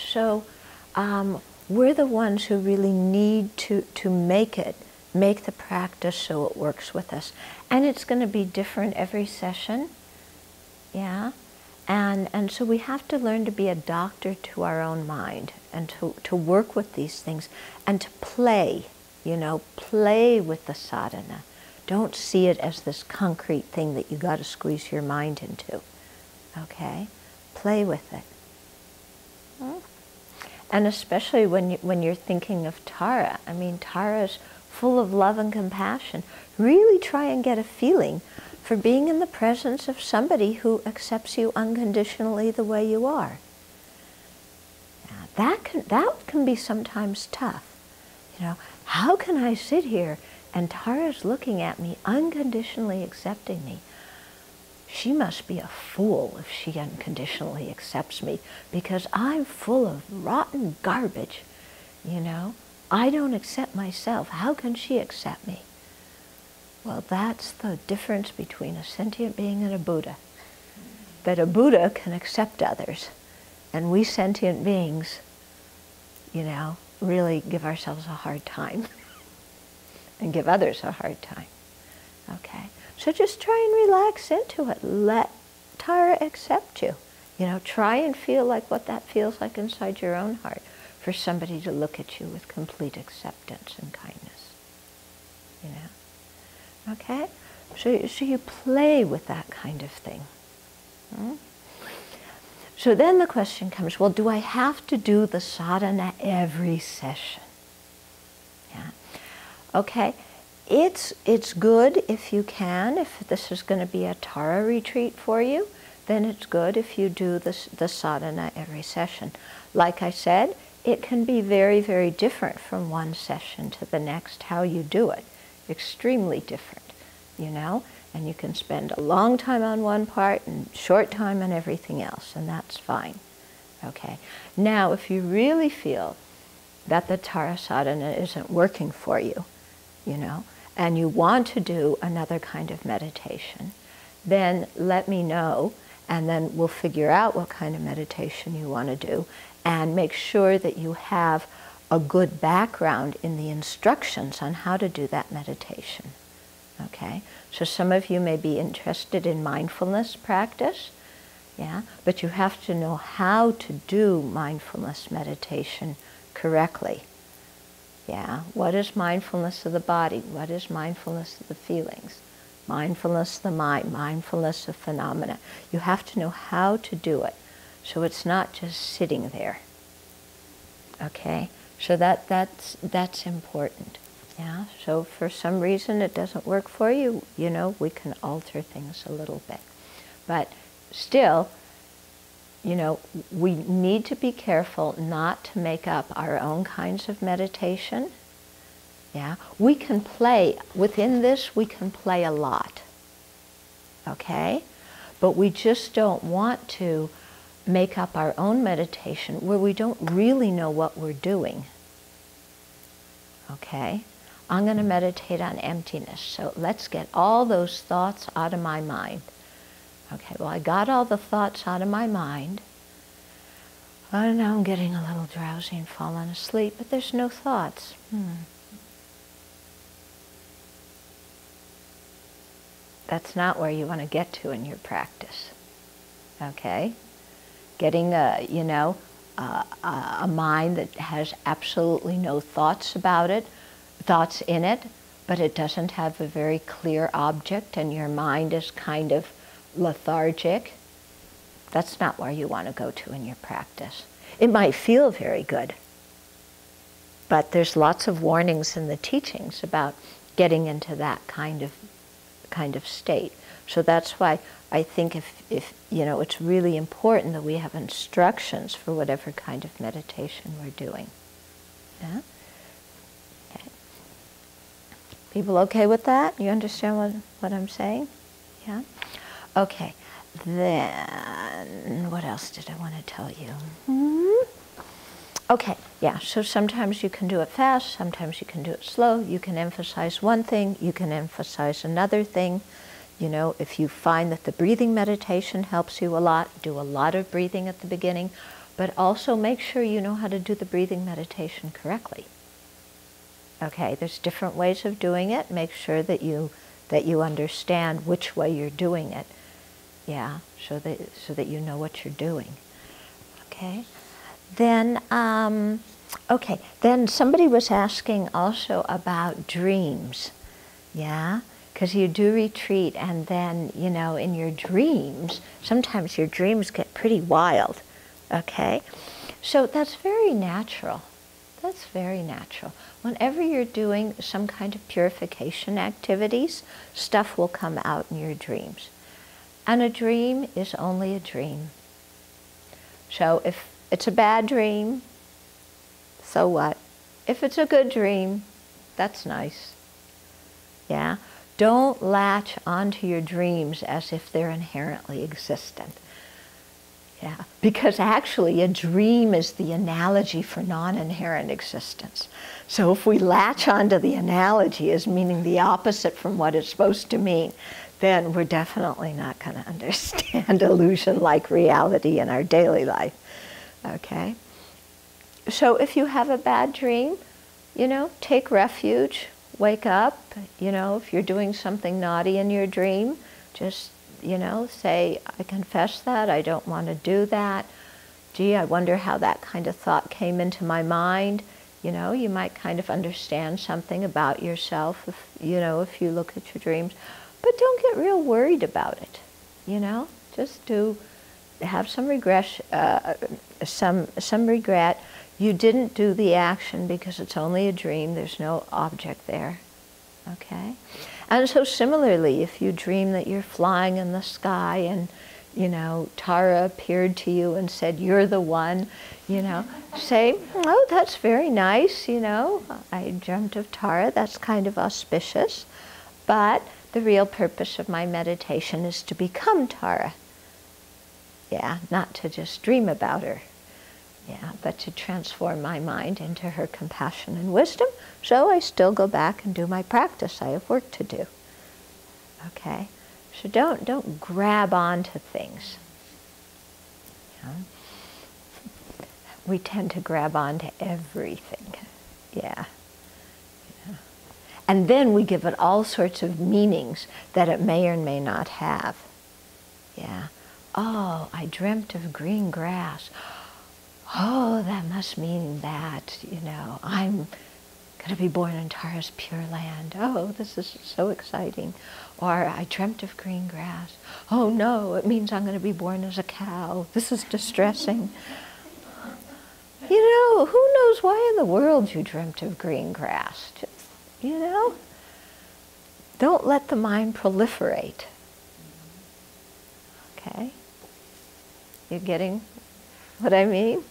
So we're the ones who really need to make the practice so it works with us. And it's going to be different every session, yeah? And so we have to learn to be a doctor to our own mind and to work with these things and to play, play with the sadhana. Don't see it as this concrete thing that you got to squeeze your mind into, okay? Play with it. And especially when you're thinking of Tara. I mean, Tara's full of love and compassion. Really try and get a feeling for being in the presence of somebody who accepts you unconditionally the way you are. Now, that can be sometimes tough. How can I sit here and Tara's looking at me, unconditionally accepting me? She must be a fool if she unconditionally accepts me because I'm full of rotten garbage, I don't accept myself. How can she accept me? Well, that's the difference between a sentient being and a Buddha. That a Buddha can accept others, and we sentient beings, really give ourselves a hard time and give others a hard time. Okay? So just try and relax into it. Let Tara accept you. Try and feel like what that feels like inside your own heart for somebody to look at you with complete acceptance and kindness. Okay? So you play with that kind of thing. So then the question comes, well, do I have to do the sadhana every session? Yeah. Okay. It's good if you can. If this is going to be a Tara retreat for you, then it's good if you do the sadhana every session. Like I said, it can be very, very different from one session to the next, how you do it. Extremely different, and you can spend a long time on one part and short time on everything else, and that's fine. Okay. Now, if you really feel that the Tara sadhana isn't working for you, and you want to do another kind of meditation, then let me know, and then we'll figure out what kind of meditation you want to do, and make sure that you have a good background in the instructions on how to do that meditation. Okay? So some of you may be interested in mindfulness practice, yeah, but you have to know how to do mindfulness meditation correctly. Yeah, what is mindfulness of the body? What is mindfulness of the feelings? Mindfulness of the mind, mindfulness of phenomena. You have to know how to do it, so it's not just sitting there. Okay, so that's important. Yeah, so for some reason it doesn't work for you, we can alter things a little bit. But still, we need to be careful not to make up our own kinds of meditation. Yeah, we can play, within this we can play a lot. Okay? But we just don't want to make up our own meditation where we don't really know what we're doing. Okay? I'm going to meditate on emptiness, so let's get all those thoughts out of my mind. Okay, well, I got all the thoughts out of my mind. Oh, now I'm getting a little drowsy and falling asleep, but there's no thoughts. That's not where you want to get to in your practice. Okay? Getting a mind that has absolutely no thoughts in it, but it doesn't have a very clear object and your mind is kind of lethargic. That's not where you want to go to in your practice. It might feel very good, but there's lots of warnings in the teachings about getting into that kind of state. So that's why I think if it's really important that we have instructions for whatever kind of meditation we're doing. Yeah? Okay. People okay with that? You understand what I'm saying? Yeah? Okay. Then, what else did I want to tell you? Okay, yeah, so sometimes you can do it fast, sometimes you can do it slow. You can emphasize one thing, you can emphasize another thing. If you find that the breathing meditation helps you a lot, do a lot of breathing at the beginning. but also make sure you know how to do the breathing meditation correctly. Okay, there's different ways of doing it. Make sure that you understand which way you're doing it. Yeah, so that you know what you're doing. Okay, then then somebody was asking also about dreams. Yeah, because you do retreat, and then in your dreams, sometimes your dreams get pretty wild. Okay, so that's very natural. That's very natural. Whenever you're doing some kind of purification activities, stuff will come out in your dreams. And a dream is only a dream. So if it's a bad dream, so what? If it's a good dream, that's nice. Yeah? Don't latch onto your dreams as if they're inherently existent. Yeah, because actually a dream is the analogy for non-inherent existence. So if we latch onto the analogy as meaning the opposite from what it's supposed to mean, then we're definitely not going to understand illusion-like reality in our daily life. Okay? So if you have a bad dream, take refuge, wake up. If you're doing something naughty in your dream, just say, I confess that, I don't want to do that. Gee, I wonder how that kind of thought came into my mind. You might kind of understand something about yourself if you look at your dreams. But don't get real worried about it. Just have some regret. Some regret. You didn't do the action because it's only a dream. There's no object there. Okay? And so similarly, if you dream that you're flying in the sky and, Tara appeared to you and said, you're the one, say, oh, that's very nice, I dreamt of Tara, that's kind of auspicious. But the real purpose of my meditation is to become Tara. Yeah, not to just dream about her. Yeah, but to transform my mind into her compassion and wisdom. So I still go back and do my practice. I have work to do. Okay? So don't grab onto things. We tend to grab onto everything. Yeah. And then we give it all sorts of meanings that it may or may not have. Yeah. Oh, I dreamt of green grass. Oh, that must mean that, I'm going to be born in Tara's Pure Land. Oh, this is so exciting. Or I dreamt of green grass. Oh no, it means I'm going to be born as a cow. This is distressing. Who knows why in the world you dreamt of green grass? Just, don't let the mind proliferate. Okay? You getting what I mean?